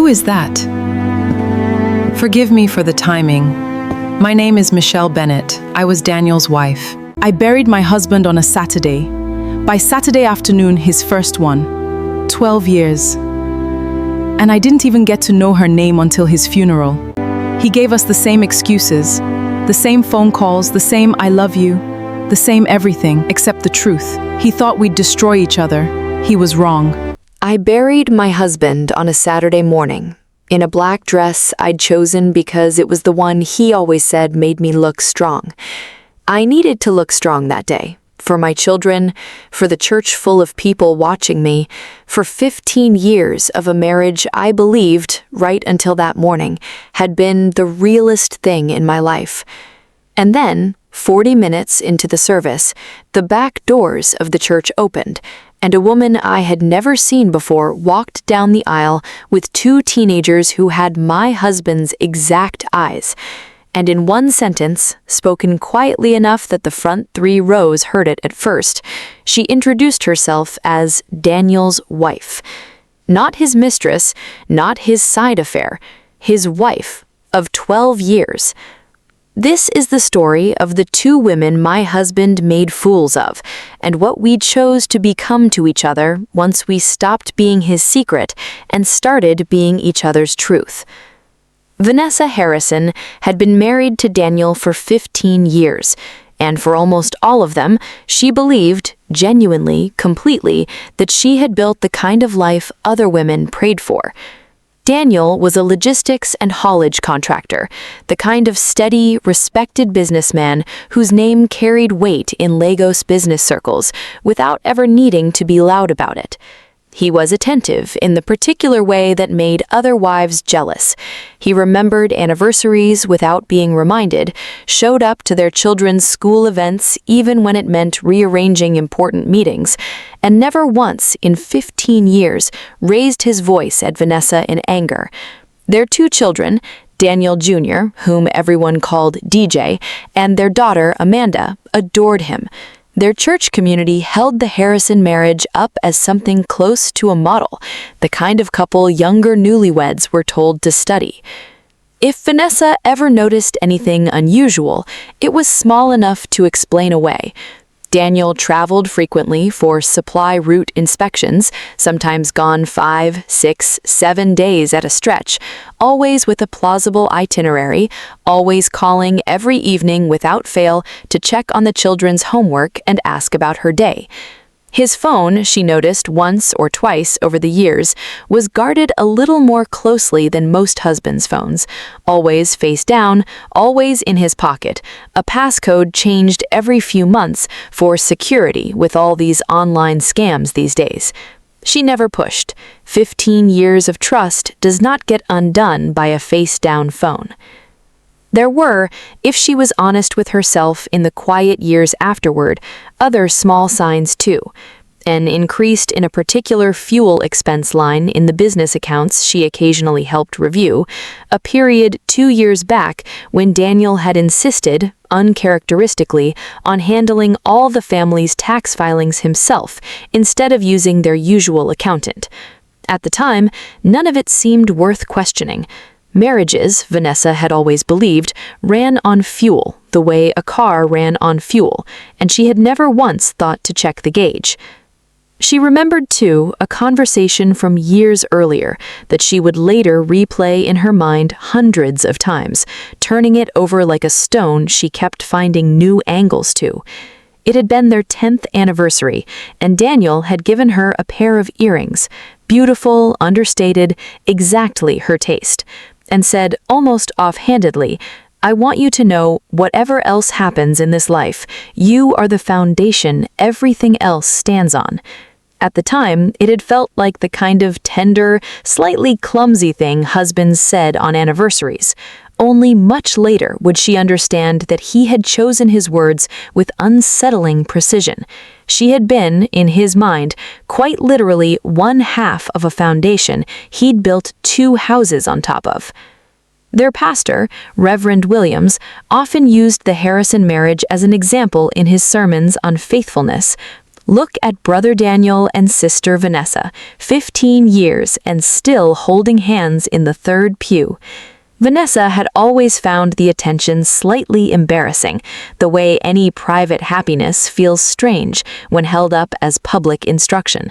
Who is that? Forgive me for the timing. My name is Michelle Bennett. I was Daniel's wife. I buried my husband on a Saturday. By Saturday afternoon, his first one. 12 years. And I didn't even get to know her name until his funeral. He gave us the same excuses, the same phone calls, the same I love you, the same everything except the truth. He thought we'd destroy each other. He was wrong. I buried my husband on a Saturday morning, in a black dress I'd chosen because it was the one he always said made me look strong. I needed to look strong that day, for my children, for the church full of people watching me, for 15 years of a marriage I believed, right until that morning, had been the realest thing in my life. And then, 40 minutes into the service, the back doors of the church opened, and a woman I had never seen before walked down the aisle with two teenagers who had my husband's exact eyes. And in one sentence, spoken quietly enough that the front 3 rows heard it at first, she introduced herself as Daniel's wife. Not his mistress, not his side affair, his wife of 12 years. This is the story of the 2 women my husband made fools of, and what we chose to become to each other once we stopped being his secret and started being each other's truth. Vanessa Harrison had been married to Daniel for 15 years, and for almost all of them, she believed, genuinely, completely, that she had built the kind of life other women prayed for. Daniel was a logistics and haulage contractor, the kind of steady, respected businessman whose name carried weight in Lagos business circles without ever needing to be loud about it. He was attentive in the particular way that made other wives jealous. He remembered anniversaries without being reminded, showed up to their children's school events even when it meant rearranging important meetings, and never once in 15 years raised his voice at Vanessa in anger. Their 2 children, Daniel Jr., whom everyone called DJ, and their daughter, Amanda, adored him. Their church community held the Harrison marriage up as something close to a model, the kind of couple younger newlyweds were told to study. If Vanessa ever noticed anything unusual, it was small enough to explain away. Daniel traveled frequently for supply route inspections, sometimes gone 5, 6, 7 days at a stretch, always with a plausible itinerary, always calling every evening without fail to check on the children's homework and ask about her day. His phone, she noticed once or twice over the years, was guarded a little more closely than most husbands' phones, always face down, always in his pocket, a passcode changed every few months for security with all these online scams these days. She never pushed. 15 years of trust does not get undone by a face-down phone. There were, if she was honest with herself in the quiet years afterward, other small signs too. An increase in a particular fuel expense line in the business accounts she occasionally helped review, a period 2 years back when Daniel had insisted, uncharacteristically, on handling all the family's tax filings himself instead of using their usual accountant. At the time, none of it seemed worth questioning. Marriages, Vanessa had always believed, ran on fuel, the way a car ran on fuel, and she had never once thought to check the gauge. She remembered, too, a conversation from years earlier that she would later replay in her mind hundreds of times, turning it over like a stone she kept finding new angles to. It had been their 10th anniversary, and Daniel had given her a pair of earrings, beautiful, understated, exactly her taste, and said, almost offhandedly, "I want you to know, whatever else happens in this life, you are the foundation everything else stands on." At the time, it had felt like the kind of tender, slightly clumsy thing husbands said on anniversaries. Only much later would she understand that he had chosen his words with unsettling precision. She had been, in his mind, quite literally one half of a foundation he'd built 2 houses on top of. Their pastor, Reverend Williams, often used the Harrison marriage as an example in his sermons on faithfulness. Look at brother Daniel and sister Vanessa, 15 years and still holding hands in the third pew. Vanessa had always found the attention slightly embarrassing, the way any private happiness feels strange when held up as public instruction.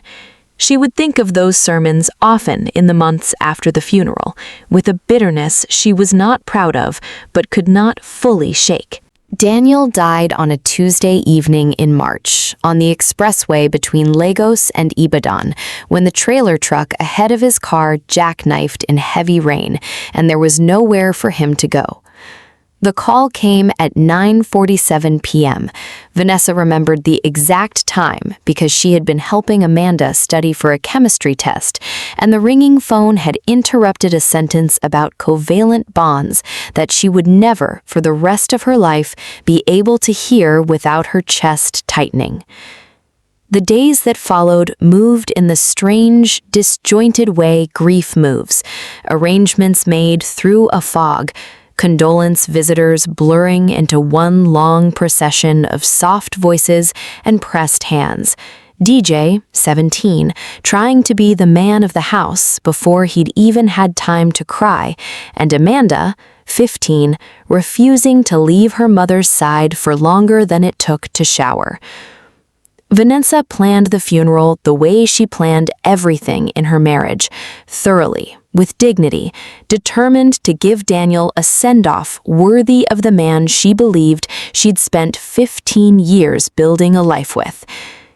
She would think of those sermons often in the months after the funeral, with a bitterness she was not proud of but could not fully shake. Daniel died on a Tuesday evening in March, on the expressway between Lagos and Ibadan, when the trailer truck ahead of his car jackknifed in heavy rain, and there was nowhere for him to go. The call came at 9:47 p.m. Vanessa remembered the exact time because she had been helping Amanda study for a chemistry test, and the ringing phone had interrupted a sentence about covalent bonds that she would never, for the rest of her life, be able to hear without her chest tightening. The days that followed moved in the strange, disjointed way grief moves, arrangements made through a fog, condolence visitors blurring into one long procession of soft voices and pressed hands. DJ, 17, trying to be the man of the house before he'd even had time to cry, and Amanda, 15, refusing to leave her mother's side for longer than it took to shower. Vanessa planned the funeral the way she planned everything in her marriage, thoroughly, with dignity, determined to give Daniel a send-off worthy of the man she believed she'd spent 15 years building a life with.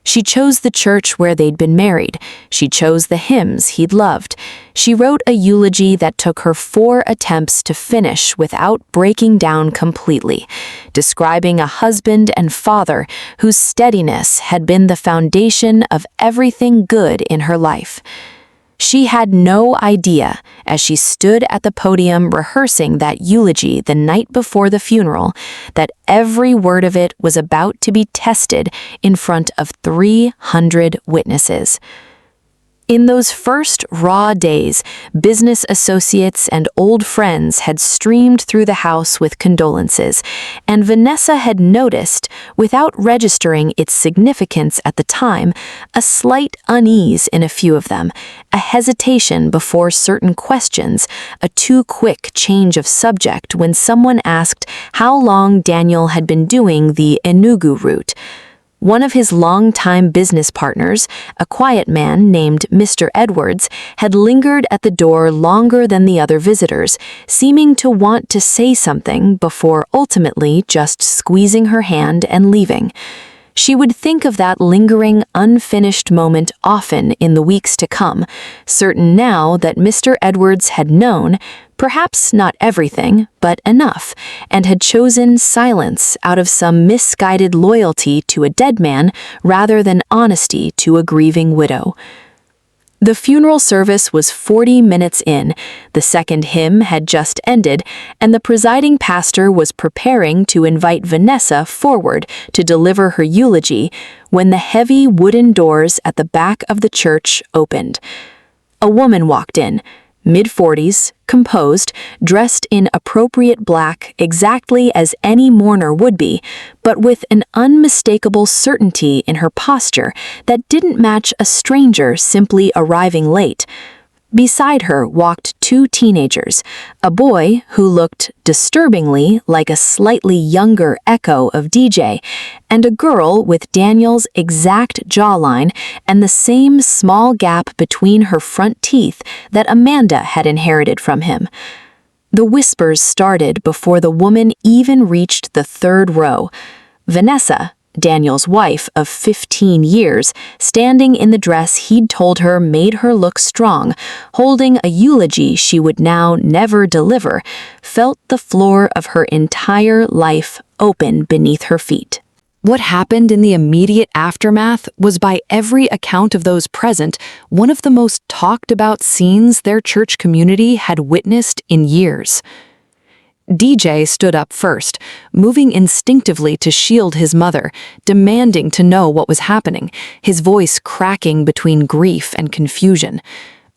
She chose the church where they'd been married. She chose the hymns he'd loved. She wrote a eulogy that took her 4 attempts to finish without breaking down completely, describing a husband and father whose steadiness had been the foundation of everything good in her life. She had no idea, as she stood at the podium rehearsing that eulogy the night before the funeral, that every word of it was about to be tested in front of 300 witnesses. In those first raw days, business associates and old friends had streamed through the house with condolences, and Vanessa had noticed, without registering its significance at the time, a slight unease in a few of them, a hesitation before certain questions, a too quick change of subject when someone asked how long Daniel had been doing the Enugu route. One of his longtime business partners, a quiet man named Mr. Edwards, had lingered at the door longer than the other visitors, seeming to want to say something before ultimately just squeezing her hand and leaving. She would think of that lingering, unfinished moment often in the weeks to come, certain now that Mr. Edwards had known, perhaps not everything, but enough, and had chosen silence out of some misguided loyalty to a dead man rather than honesty to a grieving widow. The funeral service was 40 minutes in, the second hymn had just ended, and the presiding pastor was preparing to invite Vanessa forward to deliver her eulogy when the heavy wooden doors at the back of the church opened. A woman walked in, mid-40s, composed, dressed in appropriate black exactly as any mourner would be, but with an unmistakable certainty in her posture that didn't match a stranger simply arriving late. Beside her walked 2 teenagers, a boy who looked disturbingly like a slightly younger echo of DJ, and a girl with Daniel's exact jawline and the same small gap between her front teeth that Amanda had inherited from him. The whispers started before the woman even reached the 3rd row. Vanessa, Daniel's wife of 15 years, standing in the dress he'd told her made her look strong, holding a eulogy she would now never deliver, felt the floor of her entire life open beneath her feet. What happened in the immediate aftermath was, by every account of those present, one of the most talked about scenes their church community had witnessed in years. DJ stood up first, moving instinctively to shield his mother, demanding to know what was happening, his voice cracking between grief and confusion.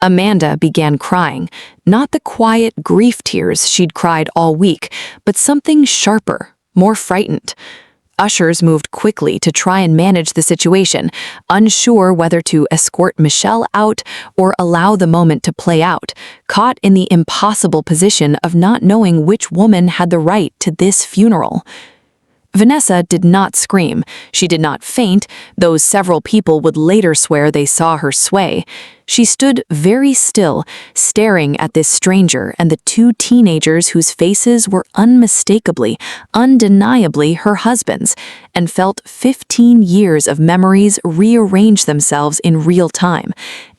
Amanda began crying, not the quiet grief tears she'd cried all week, but something sharper, more frightened. ushers moved quickly to try and manage the situation, unsure whether to escort Michelle out or allow the moment to play out, caught in the impossible position of not knowing which woman had the right to this funeral. Vanessa did not scream. She did not faint, though several people would later swear they saw her sway. She stood very still, staring at this stranger and the two teenagers whose faces were unmistakably, undeniably her husband's, and felt 15 years of memories rearrange themselves in real time.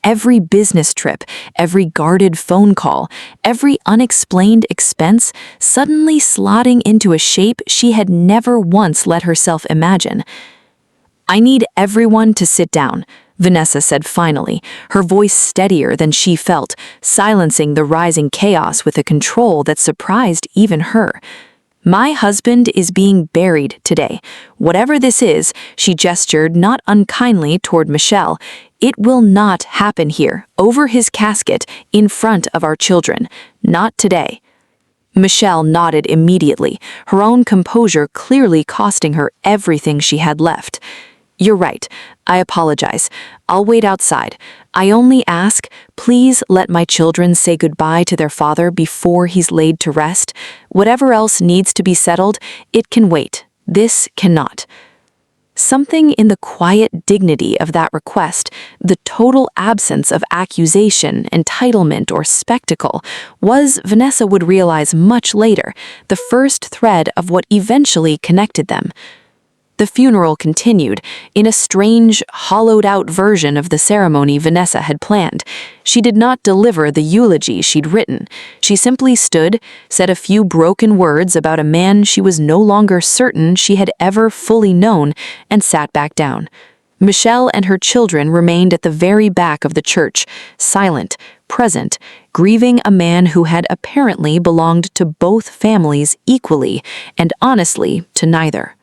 Every business trip, every guarded phone call, every unexplained expense suddenly slotting into a shape she had never once let herself imagine. "I need everyone to sit down," Vanessa said finally, her voice steadier than she felt, silencing the rising chaos with a control that surprised even her. "My husband is being buried today. Whatever this is," she gestured not unkindly toward Michelle, "it will not happen here, over his casket, in front of our children. Not today." Michelle nodded immediately, her own composure clearly costing her everything she had left. "You're right. I apologize. I'll wait outside. I only ask, please let my children say goodbye to their father before he's laid to rest. Whatever else needs to be settled, it can wait. This cannot." Something in the quiet dignity of that request, the total absence of accusation, entitlement, or spectacle, was, Vanessa would realize much later, the first thread of what eventually connected them. The funeral continued, in a strange, hollowed-out version of the ceremony Vanessa had planned. She did not deliver the eulogy she'd written. She simply stood, said a few broken words about a man she was no longer certain she had ever fully known, and sat back down. Michelle and her children remained at the very back of the church, silent, present, grieving a man who had apparently belonged to both families equally, and honestly to neither.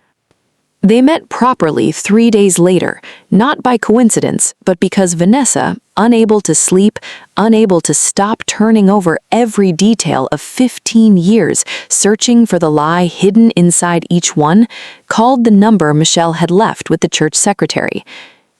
They met properly 3 days later, not by coincidence, but because Vanessa, unable to sleep, unable to stop turning over every detail of 15 years searching for the lie hidden inside each one, called the number Michelle had left with the church secretary.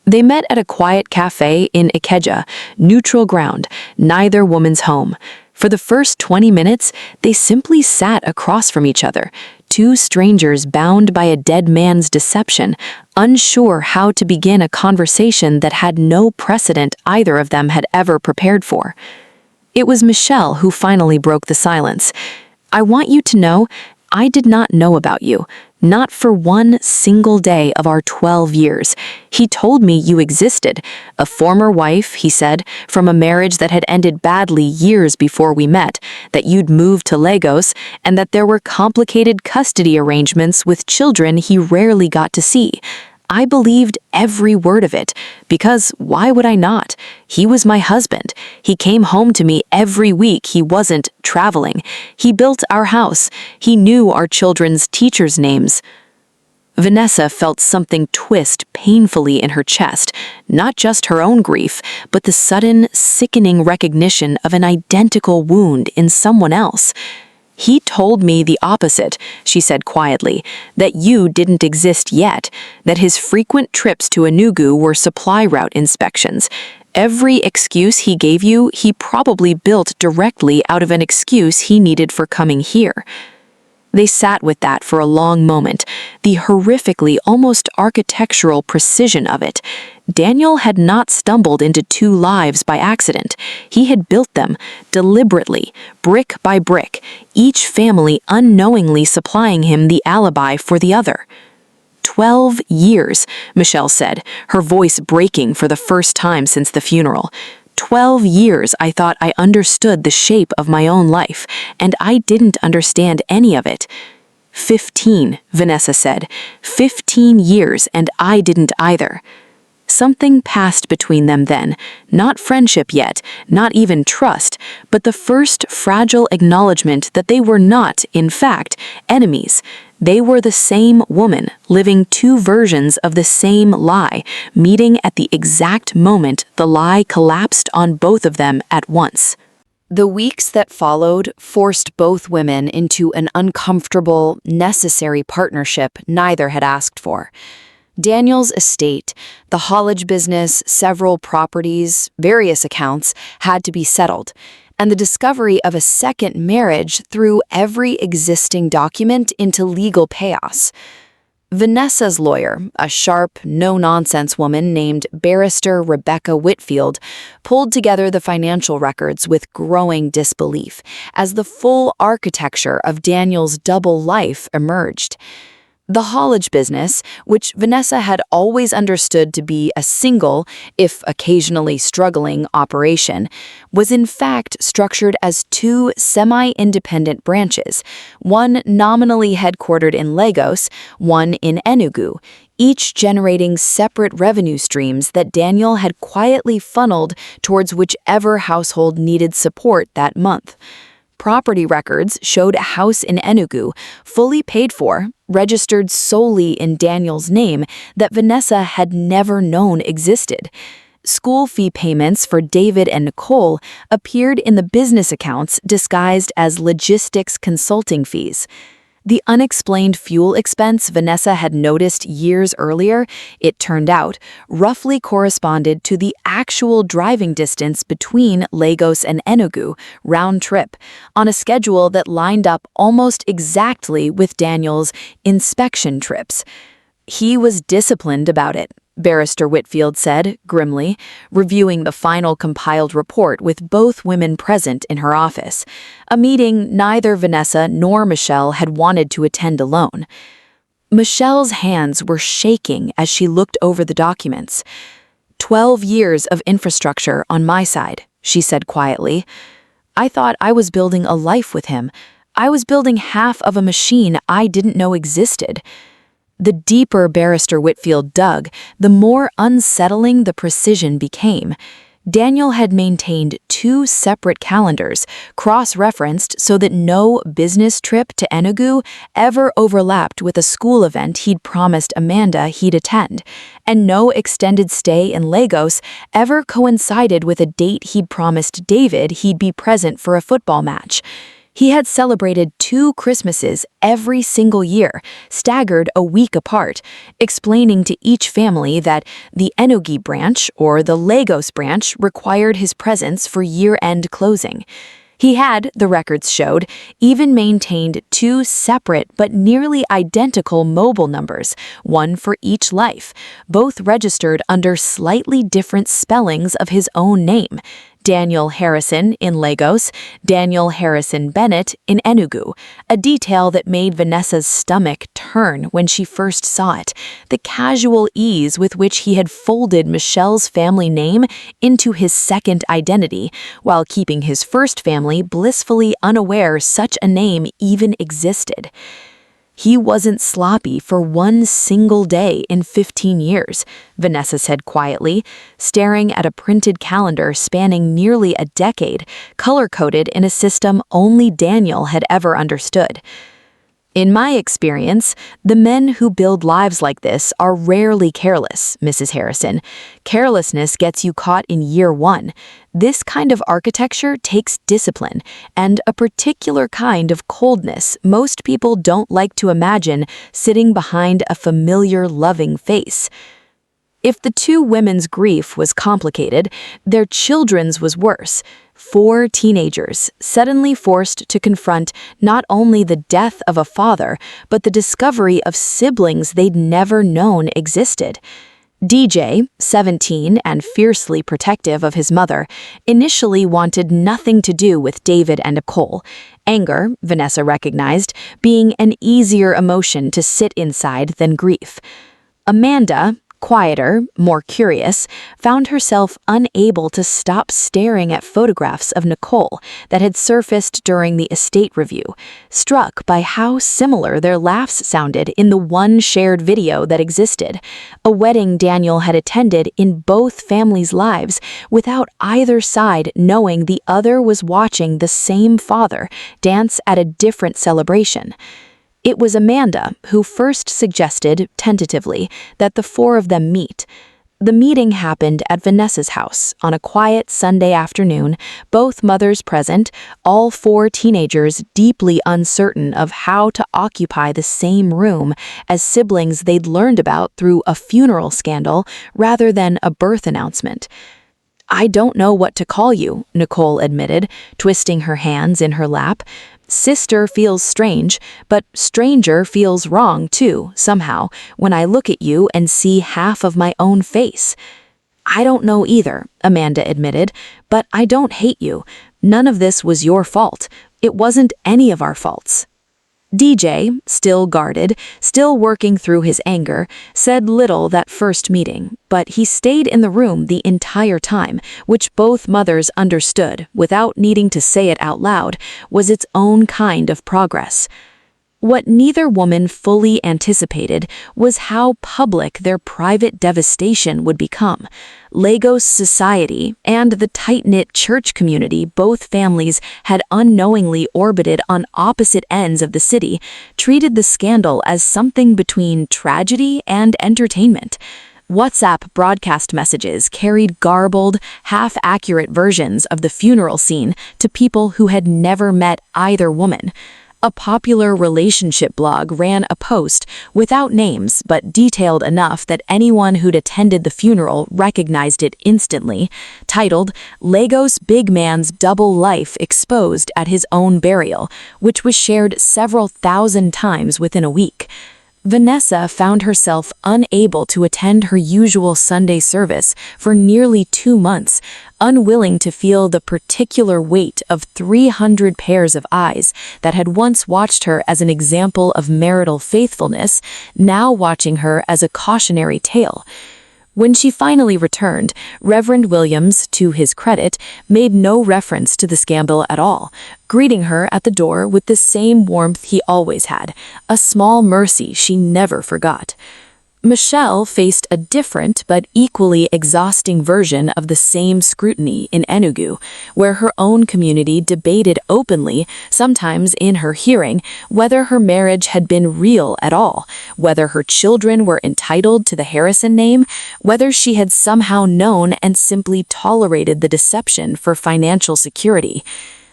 They met at a quiet cafe in Ikeja, neutral ground, neither woman's home. For the first 20 minutes, they simply sat across from each other, two strangers bound by a dead man's deception, unsure how to begin a conversation that had no precedent either of them had ever prepared for. It was Michelle who finally broke the silence. "I want you to know, I did not know about you. Not for one single day of our 12 years. He told me you existed. A former wife, he said, from a marriage that had ended badly years before we met, that you'd moved to Lagos, and that there were complicated custody arrangements with children he rarely got to see. I believed every word of it, because why would I not? He was my husband. He came home to me every week he wasn't traveling. He built our house. He knew our children's teachers' names." Vanessa felt something twist painfully in her chest, not just her own grief, but the sudden, sickening recognition of an identical wound in someone else. "He told me the opposite," she said quietly, "that you didn't exist yet, that his frequent trips to Enugu were supply route inspections. Every excuse he gave you, he probably built directly out of an excuse he needed for coming here." They sat with that for a long moment, the horrifically almost architectural precision of it. Daniel had not stumbled into two lives by accident. He had built them, deliberately, brick by brick, each family unknowingly supplying him the alibi for the other. 12 years, Michelle said, her voice breaking for the first time since the funeral. 12 years I thought I understood the shape of my own life, and I didn't understand any of it. 15, Vanessa said. 15 years, and I didn't either. Something passed between them then, not friendship yet, not even trust, but the first fragile acknowledgement that they were not, in fact, enemies. They were the same woman, living two versions of the same lie, meeting at the exact moment the lie collapsed on both of them at once. The weeks that followed forced both women into an uncomfortable, necessary partnership neither had asked for. Daniel's estate, the haulage business, several properties, various accounts had to be settled, and the discovery of a second marriage threw every existing document into legal chaos. Vanessa's lawyer, a sharp, no-nonsense woman named Barrister Rebecca Whitfield, pulled together the financial records with growing disbelief as the full architecture of Daniel's double life emerged. The haulage business, which Vanessa had always understood to be a single, if occasionally struggling, operation, was in fact structured as two semi-independent branches, one nominally headquartered in Lagos, one in Enugu, each generating separate revenue streams that Daniel had quietly funneled towards whichever household needed support that month. Property records showed a house in Enugu, fully paid for, registered solely in Daniel's name, that Vanessa had never known existed. School fee payments for David and Nicole appeared in the business accounts disguised as logistics consulting fees. The unexplained fuel expense Vanessa had noticed years earlier, it turned out, roughly corresponded to the actual driving distance between Lagos and Enugu, round trip, on a schedule that lined up almost exactly with Daniel's inspection trips. He was disciplined about it, Barrister Whitfield said, grimly, reviewing the final compiled report with both women present in her office, a meeting neither Vanessa nor Michelle had wanted to attend alone. Michelle's hands were shaking as she looked over the documents. 12 years of infrastructure on my side, she said quietly. I thought I was building a life with him. I was building half of a machine I didn't know existed. The deeper Barrister Whitfield dug, the more unsettling the precision became. Daniel had maintained two separate calendars, cross-referenced so that no business trip to Enugu ever overlapped with a school event he'd promised Amanda he'd attend, and no extended stay in Lagos ever coincided with a date he'd promised David he'd be present for a football match. He had celebrated 2 Christmases every single year, staggered a week apart, explaining to each family that the Enugu branch or the Lagos branch required his presence for year-end closing. He had, the records showed, even maintained 2 separate but nearly identical mobile numbers, one for each life, both registered under slightly different spellings of his own name. Daniel Harrison in Lagos, Daniel Harrison Bennett in Enugu, a detail that made Vanessa's stomach turn when she first saw it, the casual ease with which he had folded Michelle's family name into his second identity, while keeping his first family blissfully unaware such a name even existed. He wasn't sloppy for one single day in 15 years, Vanessa said quietly, staring at a printed calendar spanning nearly a decade, color-coded in a system only Daniel had ever understood. In my experience, the men who build lives like this are rarely careless, Mrs. Harrison. Carelessness gets you caught in year 1. This kind of architecture takes discipline and a particular kind of coldness most people don't like to imagine sitting behind a familiar, loving face. If the 2 women's grief was complicated, their children's was worse. 4 teenagers, suddenly forced to confront not only the death of a father, but the discovery of siblings they'd never known existed. DJ, 17 and fiercely protective of his mother, initially wanted nothing to do with David and Nicole. Anger, Vanessa recognized, being an easier emotion to sit inside than grief. Amanda, quieter, more curious, found herself unable to stop staring at photographs of Nicole that had surfaced during the estate review, struck by how similar their laughs sounded in the one shared video that existed, a wedding Daniel had attended in both families' lives without either side knowing the other was watching the same father dance at a different celebration. It was Amanda who first suggested, tentatively, that the 4 of them meet. The meeting happened at Vanessa's house on a quiet Sunday afternoon, both mothers present, all four teenagers deeply uncertain of how to occupy the same room as siblings they'd learned about through a funeral scandal rather than a birth announcement. "I don't know what to call you," Nicole admitted, twisting her hands in her lap. "Sister feels strange, but stranger feels wrong too, somehow, when I look at you and see half of my own face." "I don't know either," Amanda admitted, "but I don't hate you. None of this was your fault. It wasn't any of our faults." DJ, still guarded, still working through his anger, said little that first meeting, but he stayed in the room the entire time, which both mothers understood, without needing to say it out loud, was its own kind of progress. What neither woman fully anticipated was how public their private devastation would become. Lagos society and the tight-knit church community both families had unknowingly orbited on opposite ends of the city treated the scandal as something between tragedy and entertainment. WhatsApp broadcast messages carried garbled, half-accurate versions of the funeral scene to people who had never met either woman. A popular relationship blog ran a post without names but detailed enough that anyone who'd attended the funeral recognized it instantly, titled "Lagos Big Man's Double Life Exposed at His Own Burial," which was shared several thousand times within a week. Vanessa found herself unable to attend her usual Sunday service for nearly 2 months, unwilling to feel the particular weight of 300 pairs of eyes that had once watched her as an example of marital faithfulness, now watching her as a cautionary tale. When she finally returned, Reverend Williams, to his credit, made no reference to the scandal at all, greeting her at the door with the same warmth he always had, a small mercy she never forgot. Michelle faced a different but equally exhausting version of the same scrutiny in Enugu, where her own community debated openly, sometimes in her hearing, whether her marriage had been real at all, whether her children were entitled to the Harrison name, whether she had somehow known and simply tolerated the deception for financial security.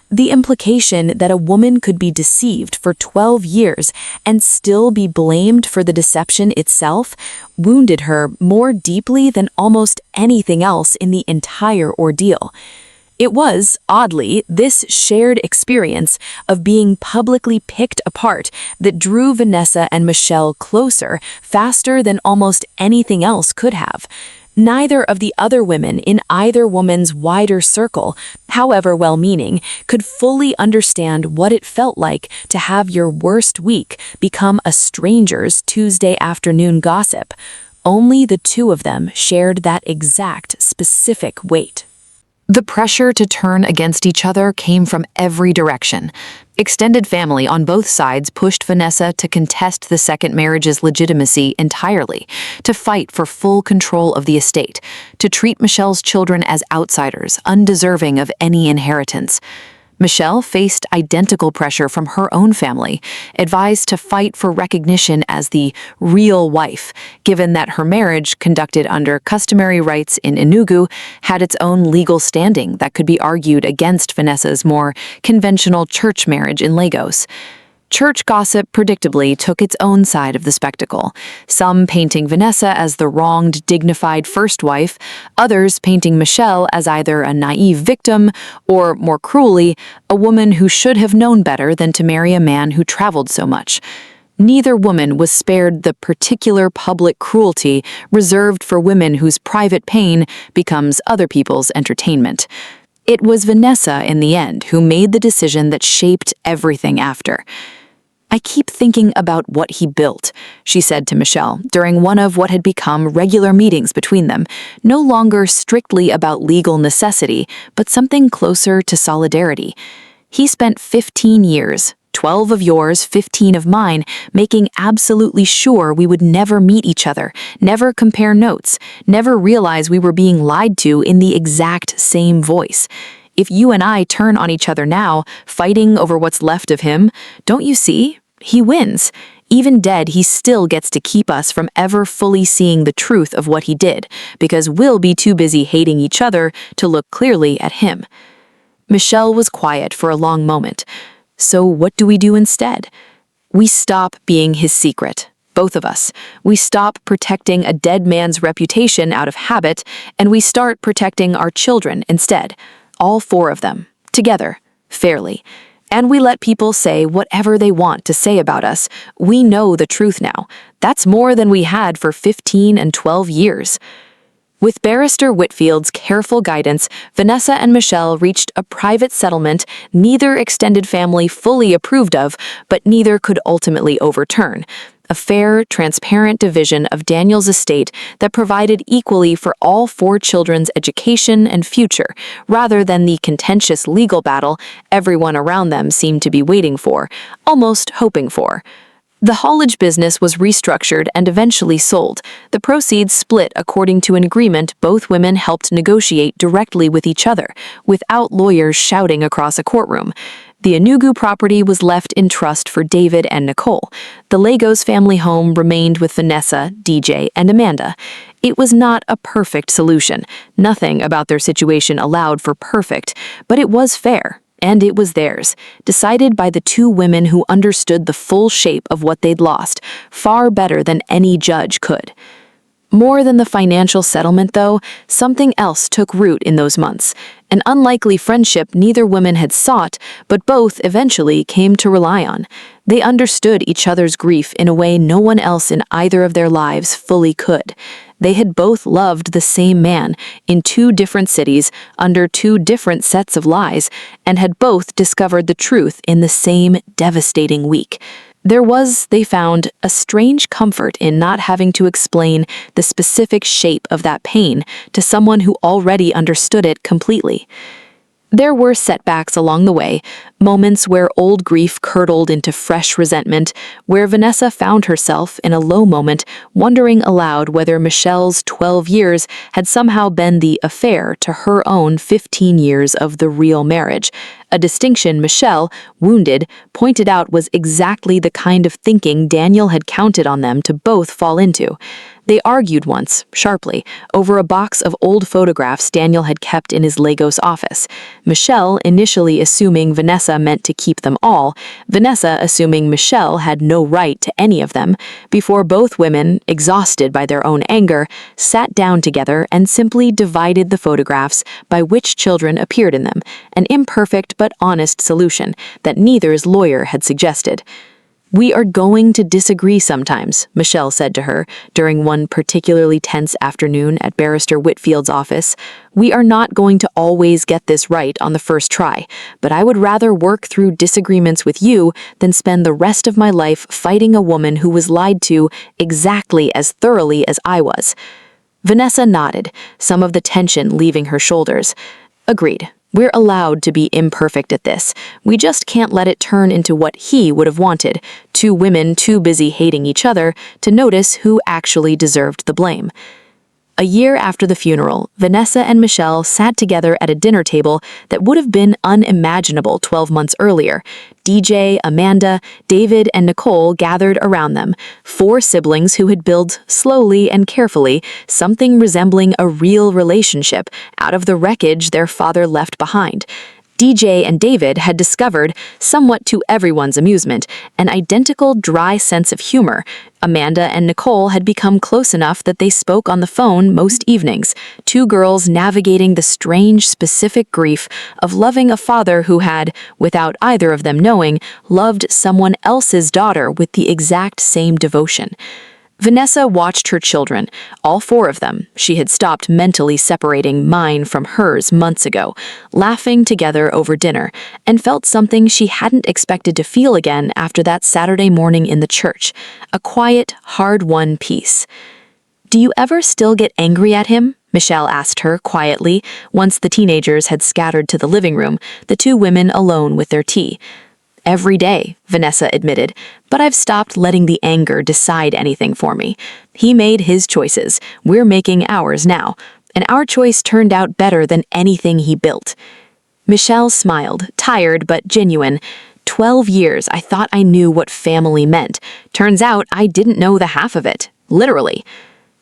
The implication that a woman could be deceived for 12 years and still be blamed for the deception itself wounded her more deeply than almost anything else in the entire ordeal. It was, oddly, this shared experience of being publicly picked apart that drew Vanessa and Michelle closer faster than almost anything else could have. Neither of the other women in either woman's wider circle, however well-meaning, could fully understand what it felt like to have your worst week become a stranger's Tuesday afternoon gossip. Only the two of them shared that exact specific weight. The pressure to turn against each other came from every direction. Extended family on both sides pushed Vanessa to contest the second marriage's legitimacy entirely, to fight for full control of the estate, to treat Michelle's children as outsiders, undeserving of any inheritance. Michelle faced identical pressure from her own family, advised to fight for recognition as the real wife, given that her marriage, conducted under customary rites in Enugu, had its own legal standing that could be argued against Vanessa's more conventional church marriage in Lagos. Church gossip predictably took its own side of the spectacle, some painting Vanessa as the wronged, dignified first wife, others painting Michelle as either a naive victim or, more cruelly, a woman who should have known better than to marry a man who traveled so much. Neither woman was spared the particular public cruelty reserved for women whose private pain becomes other people's entertainment. It was Vanessa, in the end, who made the decision that shaped everything after. "I keep thinking about what he built," she said to Michelle during one of what had become regular meetings between them, no longer strictly about legal necessity, but something closer to solidarity. "He spent 15 years, 12 of yours, 15 of mine, making absolutely sure we would never meet each other, never compare notes, never realize we were being lied to in the exact same voice. If you and I turn on each other now, fighting over what's left of him, don't you see? He wins. Even dead, he still gets to keep us from ever fully seeing the truth of what he did, because we'll be too busy hating each other to look clearly at him. Michelle was quiet for a long moment. So what do we do instead? We stop being his secret. Both of us. We stop protecting a dead man's reputation out of habit, and we start protecting our children instead. All four of them. Together. Fairly. And we let people say whatever they want to say about us. We know the truth now. That's more than we had for 15 and 12 years. With Barrister Whitfield's careful guidance, Vanessa and Michelle reached a private settlement neither extended family fully approved of, but neither could ultimately overturn. A fair, transparent division of Daniel's estate that provided equally for all four children's education and future, rather than the contentious legal battle everyone around them seemed to be waiting for, almost hoping for. The haulage business was restructured and eventually sold. The proceeds split according to an agreement both women helped negotiate directly with each other, without lawyers shouting across a courtroom. The Enugu property was left in trust for David and Nicole. The Lagos family home remained with Vanessa, DJ, and Amanda. It was not a perfect solution. Nothing about their situation allowed for perfect, but it was fair. And it was theirs, decided by the two women who understood the full shape of what they'd lost, far better than any judge could. More than the financial settlement, though, something else took root in those months. An unlikely friendship neither woman had sought, but both eventually came to rely on. They understood each other's grief in a way no one else in either of their lives fully could. They had both loved the same man in two different cities under two different sets of lies, and had both discovered the truth in the same devastating week. There was, they found, a strange comfort in not having to explain the specific shape of that pain to someone who already understood it completely. There were setbacks along the way, moments where old grief curdled into fresh resentment, where Vanessa found herself in a low moment wondering aloud whether Michelle's 12 years had somehow been the affair to her own 15 years of the real marriage, a distinction Michelle, wounded, pointed out was exactly the kind of thinking Daniel had counted on them to both fall into. They argued once, sharply, over a box of old photographs Daniel had kept in his Lagos office. Michelle initially assuming Vanessa meant to keep them all, Vanessa assuming Michelle had no right to any of them, before both women, exhausted by their own anger, sat down together and simply divided the photographs by which children appeared in them, an imperfect but honest solution that neither's lawyer had suggested. "We are going to disagree sometimes," Michelle said to her during one particularly tense afternoon at Barrister Whitfield's office. "We are not going to always get this right on the first try, but I would rather work through disagreements with you than spend the rest of my life fighting a woman who was lied to exactly as thoroughly as I was." Vanessa nodded, some of the tension leaving her shoulders. "Agreed. We're allowed to be imperfect at this. We just can't let it turn into what he would have wanted, two women too busy hating each other to notice who actually deserved the blame." A year after the funeral, Vanessa and Michelle sat together at a dinner table that would have been unimaginable 12 months earlier. DJ, Amanda, David, and Nicole gathered around them, four siblings who had built, slowly and carefully, something resembling a real relationship out of the wreckage their father left behind. DJ and David had discovered, somewhat to everyone's amusement, an identical dry sense of humor. Amanda and Nicole had become close enough that they spoke on the phone most evenings, two girls navigating the strange, specific grief of loving a father who had, without either of them knowing, loved someone else's daughter with the exact same devotion. Vanessa watched her children, all four of them. She had stopped mentally separating mine from hers months ago, laughing together over dinner, and felt something she hadn't expected to feel again after that Saturday morning in the church, a quiet, hard-won peace. "Do you ever still get angry at him?" Michelle asked her quietly, once the teenagers had scattered to the living room, the two women alone with their tea. "Every day," Vanessa admitted, "but I've stopped letting the anger decide anything for me. He made his choices, we're making ours now, and our choice turned out better than anything he built." Michelle smiled, tired but genuine. 12 years, I thought I knew what family meant. Turns out I didn't know the half of it. Literally.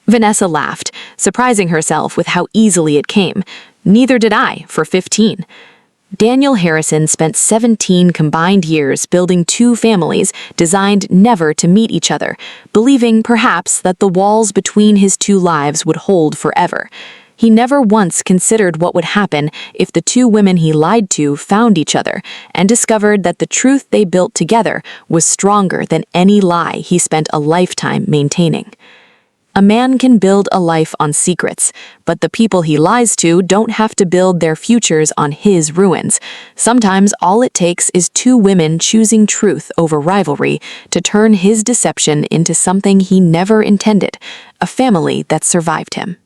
Vanessa laughed, surprising herself with how easily it came. Neither did I, for 15. Daniel Harrison spent 17 combined years building two families designed never to meet each other, believing perhaps that the walls between his two lives would hold forever. He never once considered what would happen if the two women he lied to found each other and discovered that the truth they built together was stronger than any lie he spent a lifetime maintaining. A man can build a life on secrets, but the people he lies to don't have to build their futures on his ruins. Sometimes all it takes is two women choosing truth over rivalry to turn his deception into something he never intended, a family that survived him.